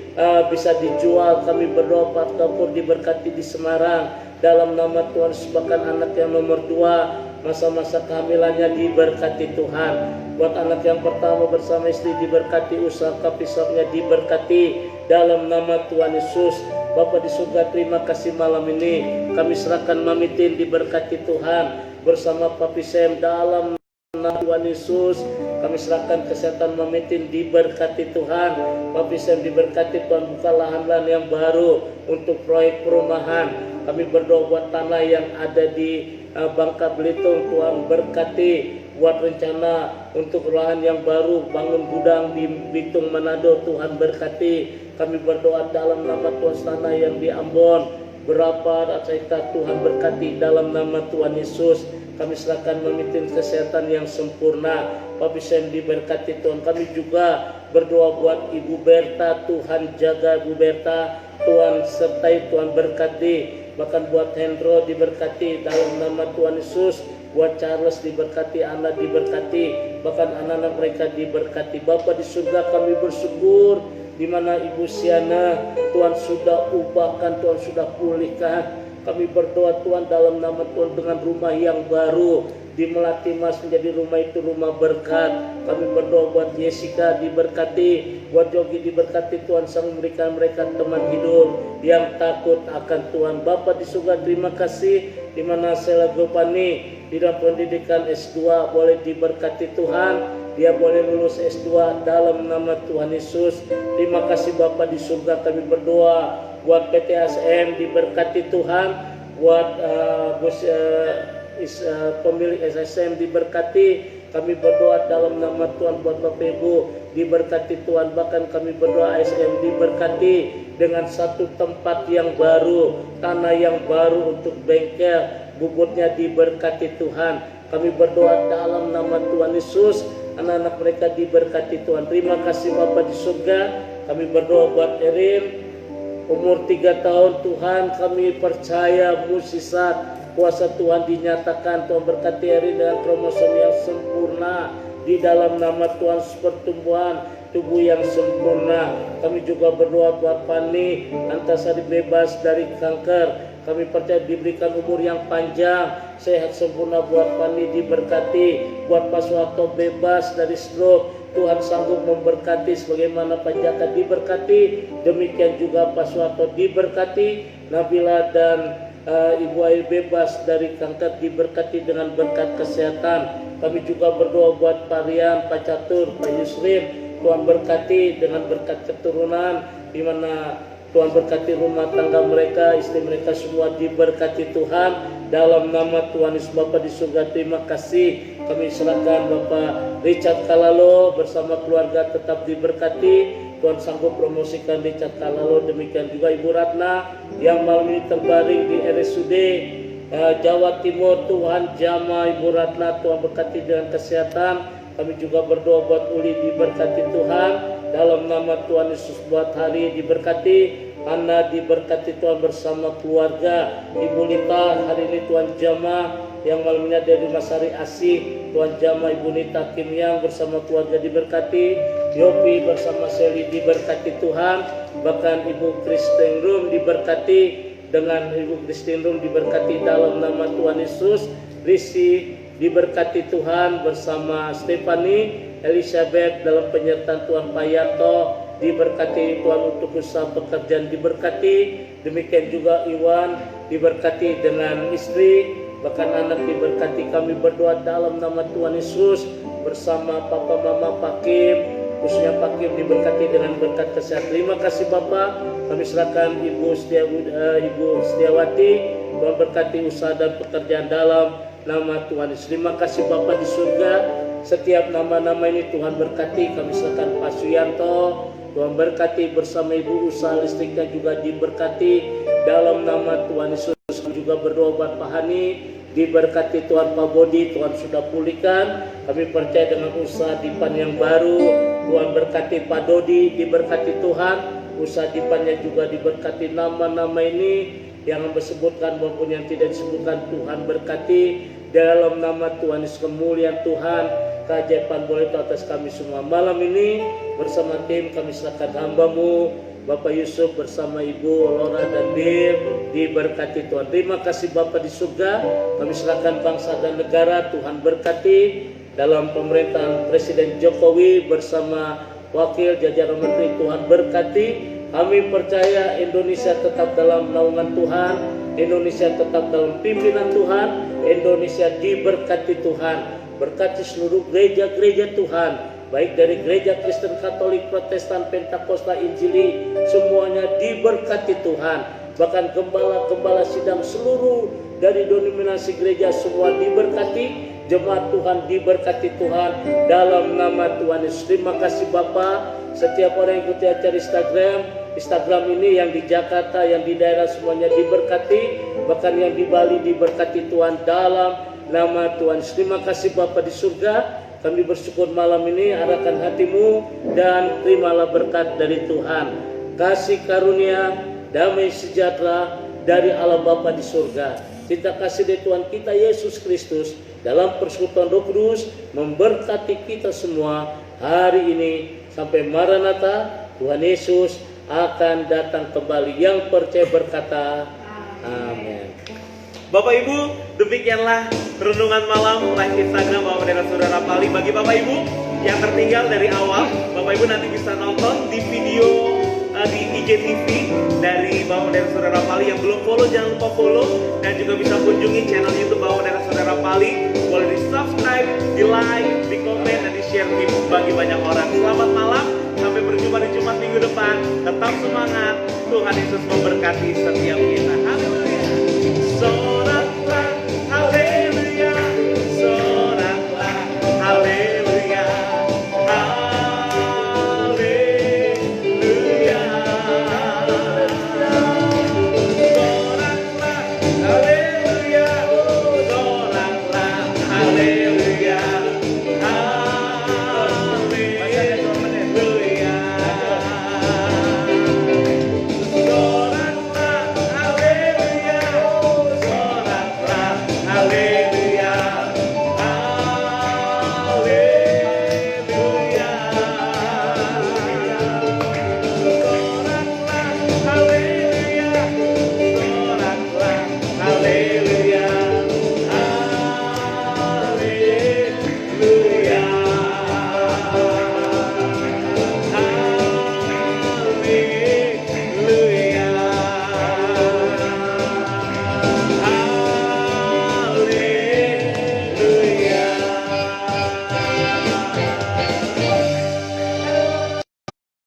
bisa dijual. Kami berdoa Pak Gapur diberkati di Semarang, dalam nama Tuhan Yesus. Bahkan anak yang nomor 2 masa-masa kehamilannya diberkati Tuhan. Buat anak yang pertama bersama istri diberkati, usaha kapisapnya diberkati dalam nama Tuhan Yesus. Bapa di surga, terima kasih malam ini kami serahkan Mami Tin diberkati Tuhan bersama Papi Sam dalam nama Tuhan Yesus. Kami serahkan kesehatan Mami Tin diberkati Tuhan. Papi Sam diberkati Tuhan, buka lahan-lahan yang baru untuk proyek perumahan. Kami berdoa buat tanah yang ada di Bangka Belitung, Tuhan berkati. Buat rencana untuk lahan yang baru, bangun gudang di Bitung Manado, Tuhan berkati. Kami berdoa dalam nama Tuhan tanah yang di Ambon, berapa Rasaita, Tuhan berkati dalam nama Tuhan Yesus. Kami serahkan memimpin kesehatan yang sempurna. Papi Sam diberkati Tuhan. Kami juga berdoa buat Ibu Berta, Tuhan jaga Ibu Berta, Tuhan sertai, Tuhan berkati. Bahkan buat Hendro diberkati dalam nama Tuhan Yesus. Buat Charles diberkati, Ana diberkati, bahkan anak-anak mereka diberkati. Bapa di surga, kami bersyukur di mana Ibu Siana Tuhan sudah ubahkan, Tuhan sudah pulihkan. Kami berdoa Tuhan dalam nama Tuhan dengan rumah yang baru di Melati Mas menjadi rumah itu rumah berkat. Kami berdoa buat Jessica diberkati, buat Yogi diberkati, Tuhan sang memberikan mereka teman hidup yang takut akan Tuhan. Bapa di surga, terima kasih di mana Sela Gopani di dalam pendidikan S2 boleh diberkati Tuhan, dia boleh lulus S2 dalam nama Tuhan Yesus. Terima kasih Bapa di surga. Kami berdoa buat PT ASM diberkati Tuhan, buat pemilik SSM diberkati. Kami berdoa dalam nama Tuhan buat Bapak Ibu diberkati Tuhan. Bahkan kami berdoa ASM diberkati dengan satu tempat yang baru, tanah yang baru untuk bengkel, bubutnya diberkati Tuhan. Kami berdoa dalam nama Tuhan Yesus, anak-anak mereka diberkati Tuhan. Terima kasih Bapa di surga. Kami berdoa buat Erin, umur 3 tahun Tuhan, kami percaya mukjizat kuasa Tuhan dinyatakan. Tuhan berkati Erin dengan kromosom yang sempurna di dalam nama Tuhan, pertumbuhan tubuh yang sempurna. Kami juga berdoa buat Pani Antasari bebas dari kanker. Kami percaya diberikan umur yang panjang, sehat sempurna buat Pani diberkati. Buat Pak Suharto bebas dari stroke, Tuhan sanggup memberkati sebagaimana Pak Jaka diberkati. Demikian juga Pak Suharto diberkati. Nabila dan Ibu Air bebas dari kanker diberkati dengan berkat kesehatan. Kami juga berdoa buat Pak Rian, Pak Catur, Pak Yusrin. Tuhan berkati dengan berkat keturunan, di mana Tuhan berkati rumah tangga mereka, istri mereka semua diberkati Tuhan. Dalam nama Tuhan Yesus. Bapa di surga, terima kasih. Kami serahkan Bapak Richard Kalalo bersama keluarga tetap diberkati. Tuhan sanggup promosikan Richard Kalalo. Demikian juga Ibu Ratna yang malam ini terbaring di RSUD Jawa Timur. Tuhan jamah Ibu Ratna, Tuhan berkati dengan kesehatan. Kami juga berdoa buat Uli diberkati Tuhan. Dalam nama Tuhan Yesus. Buat Hari diberkati, Ana diberkati Tuhan bersama keluarga. Ibu Nita hari ini Tuhan jamah yang malam ini ada di Rumah Sari Asih. Tuhan jamah Ibu Nita Kim Yang bersama keluarga diberkati. Yopi bersama Seli diberkati Tuhan. Bahkan Ibu Christine Room diberkati, dengan Ibu Christine Room diberkati dalam nama Tuhan Yesus. Risi diberkati Tuhan bersama Stephanie, Elizabeth dalam penyertaan Tuhan. Payato diberkati Tuhan untuk usaha pekerjaan diberkati. Demikian juga Iwan diberkati dengan istri, bahkan anak diberkati. Kami berdoa dalam nama Tuhan Yesus bersama Papa Mama Pak Kim, khususnya Pak Kim diberkati dengan berkat kesehatan. Terima kasih Bapak. Kami serahkan Ibu Setiawati, Tuhan berkati usaha dan pekerjaan dalam nama Tuhan Yesus. Terima kasih Bapa di surga. Setiap nama-nama ini Tuhan berkati. Kami serahkan Pak Suyanto, Tuhan berkati bersama Ibu, usaha listriknya juga diberkati dalam nama Tuhan Yesus. Kami juga berdoa buat Pak Hani, diberkati Tuhan. Pak Bodi, Tuhan sudah pulihkan. Kami percaya dengan usaha Dipan yang baru, Tuhan berkati. Pak Dodi diberkati Tuhan, usaha Dipannya juga diberkati. Nama-nama ini yang disebutkan maupun yang tidak disebutkan Tuhan berkati dalam nama Tuhan Yesus. Kemuliaan Tuhan, keajaiban boleh itu atas kami semua. Malam ini bersama tim kami serahkan hamba-Mu Bapak Yusuf bersama Ibu Lora dan Dim, diberkati Tuhan. Terima kasih Bapak di surga, kami serahkan bangsa dan negara, Tuhan berkati dalam pemerintahan Presiden Jokowi bersama wakil jajaran menteri, Tuhan berkati. Kami percaya Indonesia tetap dalam naungan Tuhan, Indonesia tetap dalam pimpinan Tuhan, Indonesia diberkati Tuhan. Berkati seluruh gereja-gereja Tuhan, baik dari gereja Kristen, Katolik, Protestan, Pentakosta, Injili, semuanya diberkati Tuhan. Bahkan gembala-gembala sidang seluruh dari denominasi gereja semua diberkati. Jemaat Tuhan diberkati Tuhan dalam nama Tuhan Yesus. Terima kasih Bapak. Setiap orang yang ikuti acara Instagram ini, yang di Jakarta, yang di daerah semuanya diberkati. Bahkan yang di Bali diberkati Tuhan dalam nama Tuhan. Terima kasih Bapa di surga. Kami bersyukur malam ini, arahkan hatimu dan terimalah berkat dari Tuhan. Kasih karunia, damai sejahtera dari Allah Bapa di surga, cinta kasih dari Tuhan kita Yesus Kristus dalam persekutuan Roh Kudus memberkati kita semua hari ini sampai Maranatha. Tuhan Yesus akan datang kembali. Yang percaya berkata amin. Bapak Ibu, demikianlah renungan malam live Instagram Bapak dan Saudara Pali. Bagi Bapak Ibu yang tertinggal dari awal, Bapak Ibu nanti bisa nonton di video di IGTV dari Bapak dan Saudara Pali. Yang belum follow jangan lupa follow, dan juga bisa kunjungi channel YouTube Bapak dan Saudara Pali. Boleh di subscribe, di like, di komen, dan di share bagi banyak orang. Selamat malam, sampai berjumpa di Jumat minggu depan. Tetap semangat, Tuhan Yesus memberkati setiap kita. Haleluya.